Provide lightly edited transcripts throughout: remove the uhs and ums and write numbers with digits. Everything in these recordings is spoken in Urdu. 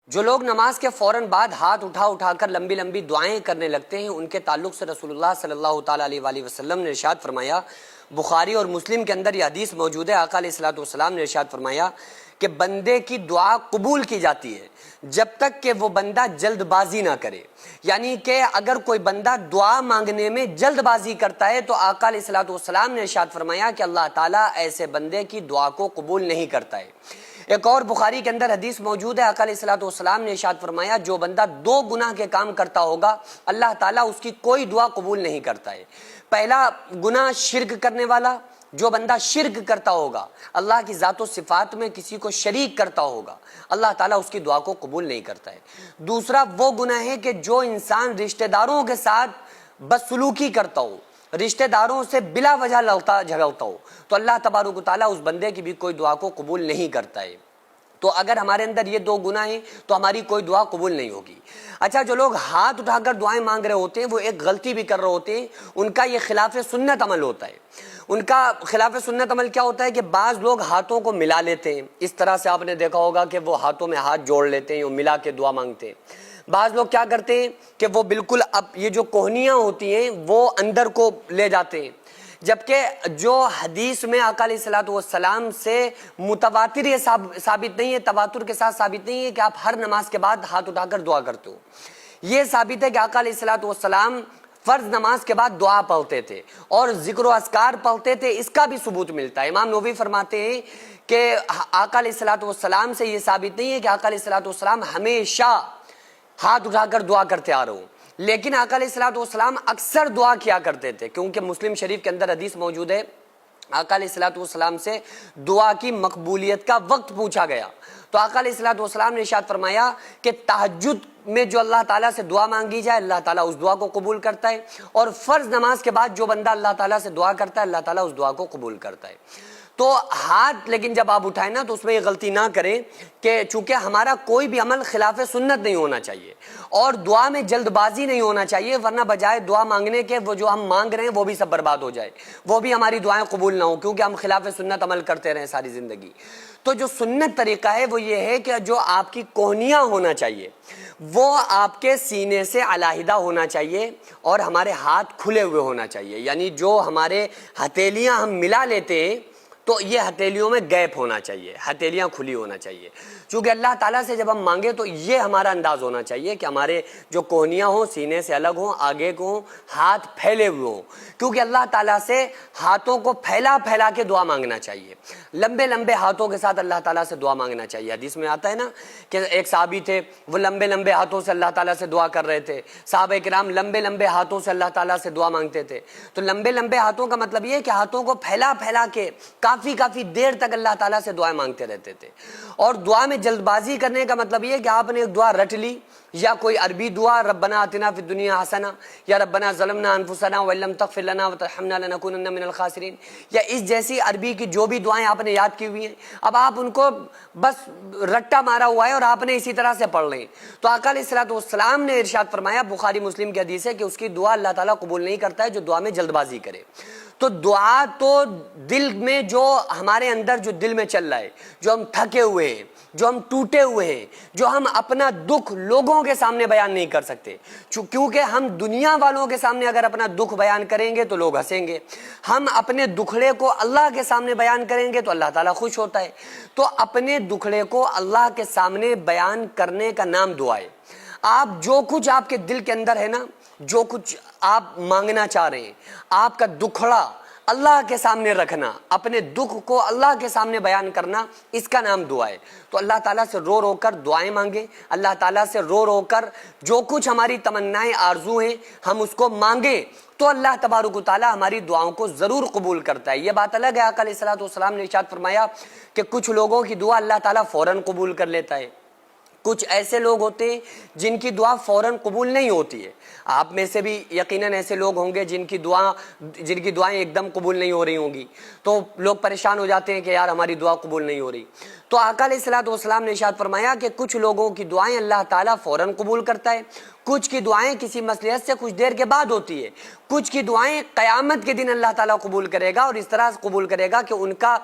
جو لوگ نماز کے فوراً بعد ہاتھ اٹھا کر لمبی لمبی دعائیں کرنے لگتے ہیں، ان کے تعلق سے رسول اللہ صلی اللہ تعالیٰ علیہ وآلہ وسلم نے ارشاد فرمایا، بخاری اور مسلم کے اندر یہ حدیث موجود ہے، آقا علیہ الصلوۃ والسلام نے ارشاد فرمایا کہ بندے کی دعا قبول کی جاتی ہے جب تک کہ وہ بندہ جلد بازی نہ کرے. یعنی کہ اگر کوئی بندہ دعا مانگنے میں جلد بازی کرتا ہے تو آقا علیہ الصلوۃ والسلام نے ارشاد فرمایا کہ اللہ تعالیٰ ایسے بندے کی دعا کو قبول نہیں کرتا ہے. ایک اور بخاری کے اندر حدیث موجود ہے، آقا علیہ الصلوۃ والسلام نے ارشاد فرمایا جو بندہ 2 گناہ کے کام کرتا ہوگا اللہ تعالیٰ اس کی کوئی دعا قبول نہیں کرتا ہے. پہلا گناہ شرک کرنے والا، جو بندہ شرک کرتا ہوگا، اللہ کی ذات و صفات میں کسی کو شریک کرتا ہوگا، اللہ تعالیٰ اس کی دعا کو قبول نہیں کرتا ہے. دوسرا وہ گناہ ہے کہ جو انسان رشتہ داروں کے ساتھ بدسلوکی کرتا ہو، رشتہ داروں سے بلا وجہ لڑتا جھگڑتا ہو، تو اللہ تبارک و تعالیٰ اس بندے کی بھی کوئی دعا کو قبول نہیں کرتا ہے. تو اگر ہمارے اندر یہ 2 گناہ ہیں تو ہماری کوئی دعا قبول نہیں ہوگی. اچھا، جو لوگ ہاتھ اٹھا کر دعائیں مانگ رہے ہوتے ہیں وہ ایک غلطی بھی کر رہے ہوتے ہیں، ان کا یہ خلاف سنت عمل ہوتا ہے. ان کا خلاف سنت عمل کیا ہوتا ہے کہ بعض لوگ ہاتھوں کو ملا لیتے ہیں، اس طرح سے آپ نے دیکھا ہوگا کہ وہ ہاتھوں میں ہاتھ جوڑ لیتے ہیں اور ملا کے دعا مانگتے ہیں. بعض لوگ کیا کرتے ہیں کہ وہ بالکل اب یہ جو کوہنیاں ہوتی ہیں وہ اندر کو لے جاتے ہیں، جبکہ جو حدیث میں آقا علیہ الصلوۃ والسلام سے متواتر یہ ثابت نہیں ہے، تواتر کے ساتھ ثابت نہیں ہے کہ آپ ہر نماز کے بعد ہاتھ اٹھا کر دعا کرتے ہو. یہ ثابت ہے کہ آقا علیہ الصلوۃ والسلام فرض نماز کے بعد دعا پڑھتے تھے اور ذکر و اذکار پڑھتے تھے، اس کا بھی ثبوت ملتا ہے. امام نووی فرماتے ہیں کہ آقا علیہ الصلوۃ والسلام سے یہ ثابت نہیں ہے کہ آقا علیہ الصلوۃ والسلام ہمیشہ ہاتھ اٹھا کر دعا کرتے آ رہے ہوں، لیکن آقا علیہ الصلوۃ والسلام اکثر دعا کیا کرتے تھے، کیونکہ مسلم شریف کے اندر حدیث موجود ہے، آقا علیہ الصلوۃ والسلام سے دعا کی مقبولیت کا وقت پوچھا گیا تو آقا علیہ الصلوۃ والسلام نے ارشاد فرمایا کہ تہجد میں جو اللہ تعالیٰ سے دعا مانگی جائے اللہ تعالیٰ اس دعا کو قبول کرتا ہے، اور فرض نماز کے بعد جو بندہ اللہ تعالیٰ سے دعا کرتا ہے اللہ تعالیٰ اس دعا کو قبول کرتا ہے. تو ہاتھ لیکن جب آپ اٹھائیں نا تو اس میں یہ غلطی نہ کریں کہ چونکہ ہمارا کوئی بھی عمل خلاف سنت نہیں ہونا چاہیے اور دعا میں جلد بازی نہیں ہونا چاہیے، ورنہ بجائے دعا مانگنے کے وہ جو ہم مانگ رہے ہیں وہ بھی سب برباد ہو جائے، وہ بھی ہماری دعائیں قبول نہ ہوں کیونکہ ہم خلاف سنت عمل کرتے رہیں ساری زندگی. تو جو سنت طریقہ ہے وہ یہ ہے کہ جو آپ کی کوہنیاں ہونا چاہیے وہ آپ کے سینے سے علیحدہ ہونا چاہیے اور ہمارے ہاتھ کھلے ہوئے ہونا چاہیے. یعنی جو ہمارے ہتھیلیاں ہم ملا لیتے ہیں تو یہ ہتھیلیوں میں گیپ ہونا چاہیے، ہتھیلیاں کھلی ہونا چاہیے. چونکہ اللہ تعالیٰ سے جب ہم مانگے تو یہ ہمارا انداز ہونا چاہیے کہ ہمارے جو کوہنیاں ہوں سینے سے الگ ہوں، آگے کو ہوں، ہاتھ پھیلے ہوئے ہوں، کیونکہ اللہ تعالیٰ سے ہاتھوں کو پھیلا کے دعا مانگنا چاہیے، لمبے لمبے ہاتھوں کے ساتھ اللہ تعالیٰ سے دعا مانگنا چاہیے. حدیث میں آتا ہے نا کہ ایک صحابی تھے، وہ لمبے لمبے ہاتھوں سے اللہ تعالیٰ سے دعا کر رہے تھے، صحابہ کرام لمبے لمبے ہاتھوں سے اللہ تعالیٰ سے دعا مانگتے تھے. تو لمبے لمبے ہاتھوں کا مطلب یہ ہے کہ ہاتھوں کو پھیلا کے کافی دیر تک اللہ تعالیٰ سے دعائیں مانگتے رہتے تھے. اور دعا میں جلد بازی کرنے کا مطلب یہ ہے کہ آپ نے ایک دعا رٹ لی، یا کوئی عربی دعا ربنا آتنا فی الدنیا حسنہ یا ربنا ظلمنا انفسنا وان لم تغفر لنا وترحمنا لنکونن من الخاسرین، یا اس جیسی عربی کی جو بھی دعائیں آپ نے یاد کی ہوئی ہیں اب آپ ان کو بس رٹا مارا ہوا ہے اور آپ نے اسی طرح سے پڑھ لیں. تو آقا علیہ الصلوۃ والسلام نے ارشاد فرمایا، بخاری مسلم کی حدیث ہے کہ اس کی دعا اللہ تعالیٰ قبول نہیں کرتا ہے جو دعا میں جلد بازی کرے. تو دعا تو دل میں جو ہمارے اندر جو دل میں چل رہا ہے، جو ہم تھکے ہوئے ہیں، جو ہم ٹوٹے ہوئے ہیں، جو ہم اپنا دکھ لوگوں کے سامنے بیان نہیں کر سکتے، کیونکہ ہم دنیا والوں کے سامنے اگر اپنا دکھ بیان کریں گے تو لوگ ہنسیں گے، ہم اپنے دکھڑے کو اللہ کے سامنے بیان کریں گے تو اللہ تعالیٰ خوش ہوتا ہے. تو اپنے دکھڑے کو اللہ کے سامنے بیان کرنے کا نام دعا ہے. آپ جو کچھ آپ کے دل کے اندر ہے نا، جو کچھ آپ مانگنا چاہ رہے ہیں، آپ کا دکھڑا اللہ کے سامنے رکھنا، اپنے دکھ کو اللہ کے سامنے بیان کرنا، اس کا نام دعا ہے. تو اللہ تعالیٰ سے رو کر دعائیں مانگیں، اللہ تعالیٰ سے رو کر جو کچھ ہماری تمنائیں آرزو ہیں ہم اس کو مانگیں تو اللہ تبارک و تعالیٰ ہماری دعاؤں کو ضرور قبول کرتا ہے. یہ بات الگ ہے، آقا علیہ الصلوۃ والسلام نے ارشاد فرمایا کہ کچھ لوگوں کی دعا اللہ تعالیٰ فوراً قبول کر لیتا ہے، کچھ ایسے لوگ ہوتے ہیں جن کی دعا فوراً قبول نہیں ہوتی ہے. آپ میں سے بھی یقیناً ایسے لوگ ہوں گے جن کی دعائیں ایک دم قبول نہیں ہو رہی ہوں گی، تو لوگ پریشان ہو جاتے ہیں کہ یار ہماری دعا قبول نہیں ہو رہی. تو آقا علیہ الصلوۃ والسلام نے ارشاد فرمایا کہ کچھ لوگوں کی دعائیں اللہ تعالیٰ فوراً قبول کرتا ہے، کچھ کی دعائیں کسی مصلحت سے کچھ دیر کے بعد ہوتی ہے، کچھ کی دعائیں قیامت کے دن اللہ تعالیٰ قبول کرے گا، اور اس طرح سے قبول کرے گا کہ ان کا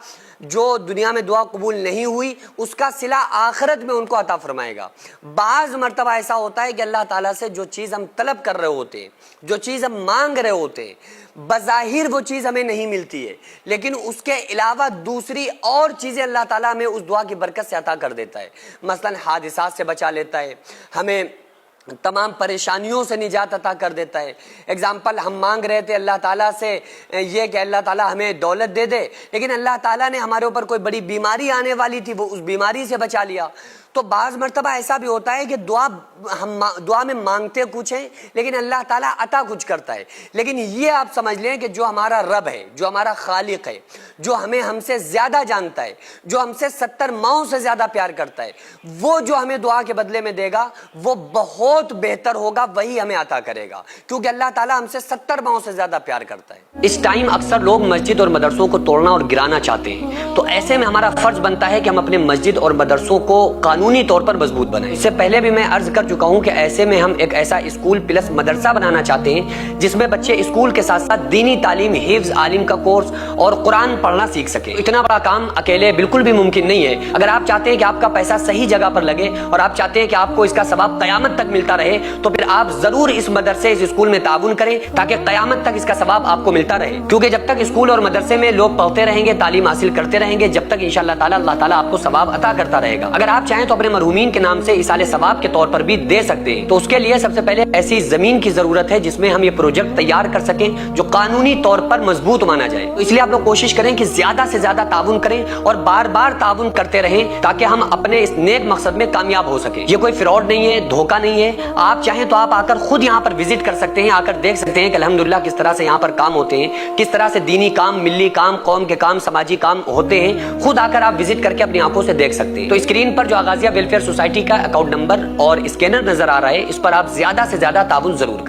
جو دنیا میں دعا قبول نہیں ہوئی اس کا صلہ آخرت میں ان کو عطا فرمائے گا۔ بعض مرتبہ ایسا ہوتا ہے کہ اللہ تعالیٰ سے جو چیز ہم طلب کر رہے ہوتے ہیں، جو چیز ہم مانگ رہے ہوتے ہیں، بظاہر وہ چیز ہمیں نہیں ملتی ہے، لیکن اس کے علاوہ دوسری اور چیزیں اللہ تعالیٰ ہمیں اس دعا کی برکت سے عطا کر دیتا ہے۔ مثلا حادثات سے بچا لیتا ہے، ہمیں تمام پریشانیوں سے نجات عطا کر دیتا ہے۔ اگزامپل، ہم مانگ رہے تھے اللہ تعالیٰ سے یہ کہ اللہ تعالیٰ ہمیں دولت دے دے، لیکن اللہ تعالیٰ نے ہمارے اوپر کوئی بڑی بیماری آنے والی تھی، وہ اس بیماری سے بچا لیا۔ تو بعض مرتبہ ایسا بھی ہوتا ہے کہ دعا میں مانگتے کچھ ہیں لیکن اللہ تعالیٰ عطا کچھ کرتا ہے، لیکن یہ آپ سمجھ لیں کہ جو ہمارا رب ہے، جو ہمارا خالق ہے، جو ہم سے زیادہ جانتا ہے، جو ہم سے 70 ماؤں سے زیادہ پیار کرتا ہے، وہ جو ہمیں دعا کے بدلے میں دے گا وہ بہت بہتر ہوگا، وہی ہمیں عطا کرے گا، کیونکہ اللہ تعالیٰ ہم سے 70 ماؤں سے زیادہ پیار کرتا ہے۔ اس ٹائم اکثر لوگ مسجد اور مدرسوں کو توڑنا اور گرانا چاہتے ہیں، تو ایسے میں ہمارا فرض بنتا ہے کہ ہم اپنے مسجد اور مدرسوں کو قانونی طور پر مضبوط بنائیں۔ اس سے پہلے بھی میں عرض کر چکا ہوں کہ ایسے میں ہم ایک ایسا اسکول پلس مدرسہ بنانا چاہتے ہیں جس میں بچے اسکول کے ساتھ ساتھ دینی تعلیم، حفظ، عالم کا کورس اور قرآن پڑھنا سیکھ سکیں۔ اتنا بڑا کام اکیلے بالکل بھی ممکن نہیں ہے۔ اگر آپ چاہتے ہیں کہ آپ کا پیسہ صحیح جگہ پر لگے اور آپ چاہتے ہیں کہ آپ کو اس کا ثواب قیامت تک ملتا رہے، تو پھر آپ ضرور اس مدرسے، اس اسکول میں تعاون کریں تاکہ قیامت تک اس کا ثواب آپ کو ملتا رہے، کیونکہ جب تک اسکول اور مدرسے میں لوگ پڑھتے رہیں گے، تعلیم حاصل کرتے رہیں گے، جب تک انشاءاللہ تعالیٰ اللہ تعالیٰ آپ کو ثواب عطا کرتا رہے گا۔ اگر آپ چاہیں تو اپنے مرحومین کے نام سے ایصال ثواب کے طور پر بھی دے سکتے ہیں، تو اس کے لیے سب سے پہلے ایسی زمین کی ضرورت ہے جس میں ہم یہ پروجیکٹ تیار کر سکیں جو قانونی طور پر مضبوط مانا جائے۔ تو اس لیے آپ لوگ کوشش کریں کہ زیادہ سے زیادہ تعاون کریں اور بار بار تعاون کرتے رہیں تاکہ ہم اپنے اس نیک مقصد میں کامیاب ہو سکیں۔ یہ کوئی فراڈ نہیں ہے، دھوکہ نہیں ہے۔ آپ چاہیں تو آپ آ کر خود یہاں پر وزٹ کر سکتے ہیں، آ کر دیکھ سکتے ہیں کہ الحمدللہ کس طرح سے یہاں پر کام ہوتے ہیں، کس طرح سے دینی کام، ملی کام، قوم کے کام، سماجی کام ہوتے ہیں۔ خود آ کر آپ وزٹ کر کے اپنی آنکھوں سے دیکھ سکتے ہیں۔ تو اسکرین پر جو آغازیہ ویلفیئر سوسائٹی کا اکاؤنٹ نمبر اور اسکینر نظر آ رہا ہے، اس پر آپ زیادہ سے زیادہ تعاون ضرور کریں۔